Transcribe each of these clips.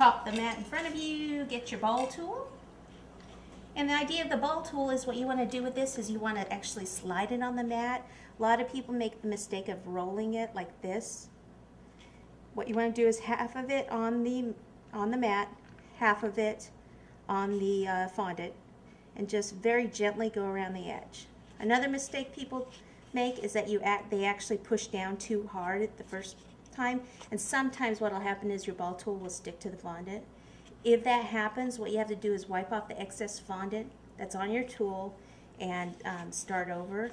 pop the mat in front of you, get your ball tool. And the idea of the ball tool is what you want to do with this is you want to actually slide it on the mat. A lot of people make the mistake of rolling it like this. What you want to do is half of it on the mat, half of it on the fondant, and just very gently go around the edge. Another mistake people make is that they actually push down too hard at the first time, and sometimes what will happen is your ball tool will stick to the fondant. If that happens, what you have to do is wipe off the excess fondant that's on your tool and start over.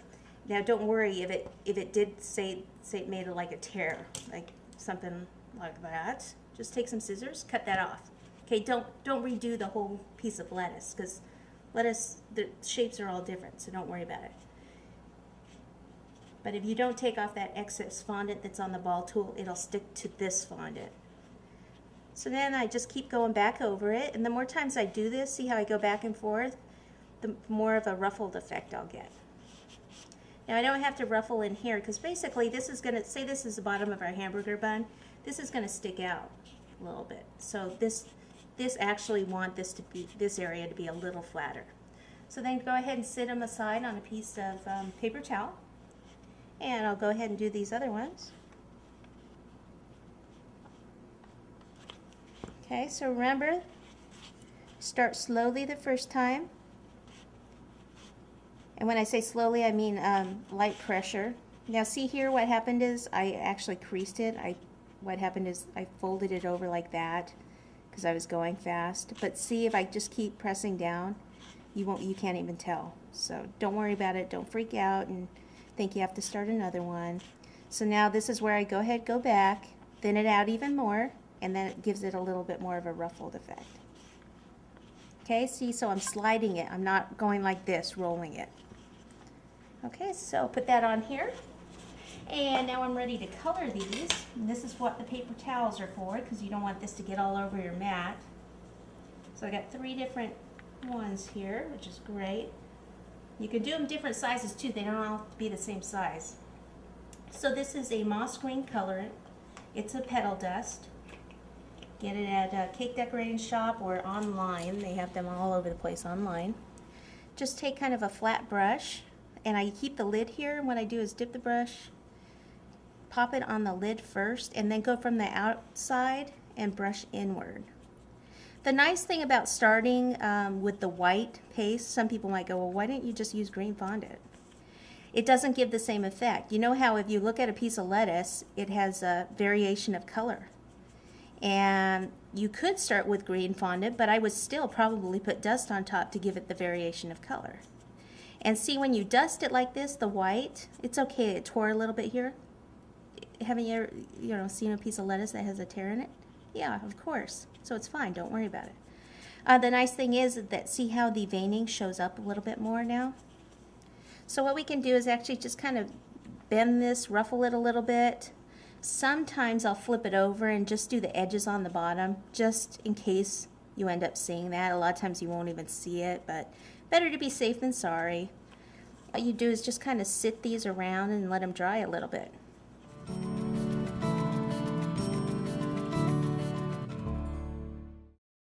Now don't worry if it did say it made it like a tear, like something like that. Just take some scissors, cut that off. Okay, don't redo the whole piece of lettuce, because lettuce, the shapes are all different, so don't worry about it. But if you don't take off that excess fondant that's on the ball tool, it'll stick to this fondant. So then I just keep going back over it, and the more times I do this, see how I go back and forth, the more of a ruffled effect I'll get. Now I don't have to ruffle in here, because basically this is going to, say this is the bottom of our hamburger bun, this is going to stick out a little bit. So this actually want this area to be a little flatter. So then go ahead and sit them aside on a piece of paper towel. And I'll go ahead and do these other ones. Okay, so remember, start slowly the first time. And when I say slowly, I mean light pressure. Now see here, what happened is I actually creased it. What happened is I folded it over like that because I was going fast. But see, if I just keep pressing down, you can't even tell. So don't worry about it. Don't freak out and think you have to start another one. So now this is where I go ahead, go back, thin it out even more, and then it gives it a little bit more of a ruffled effect. Okay, see, so I'm sliding it. I'm not going like this, rolling it. Okay, so put that on here. And now I'm ready to color these. And this is what the paper towels are for, because you don't want this to get all over your mat. So I got 3 different ones here, which is great. You can do them different sizes too. They don't all have to be the same size. So this is a moss green colorant. It's a petal dust. Get it at a cake decorating shop or online. They have them all over the place online. Just take kind of a flat brush, and I keep the lid here. And what I do is dip the brush, pop it on the lid first, and then go from the outside and brush inward. The nice thing about starting with the white paste, some people might go, well, why didn't you just use green fondant? It doesn't give the same effect. You know how if you look at a piece of lettuce, it has a variation of color. And you could start with green fondant, but I would still probably put dust on top to give it the variation of color. And see, when you dust it like this, the white, it's okay, it tore a little bit here. Haven't you ever seen a piece of lettuce that has a tear in it? Yeah, of course. So it's fine, don't worry about it. The nice thing is that see how the veining shows up a little bit more now? So what we can do is actually just kind of bend this, ruffle it a little bit. Sometimes I'll flip it over and just do the edges on the bottom, just in case you end up seeing that. A lot of times you won't even see it, but better to be safe than sorry. What you do is just kind of sit these around and let them dry a little bit.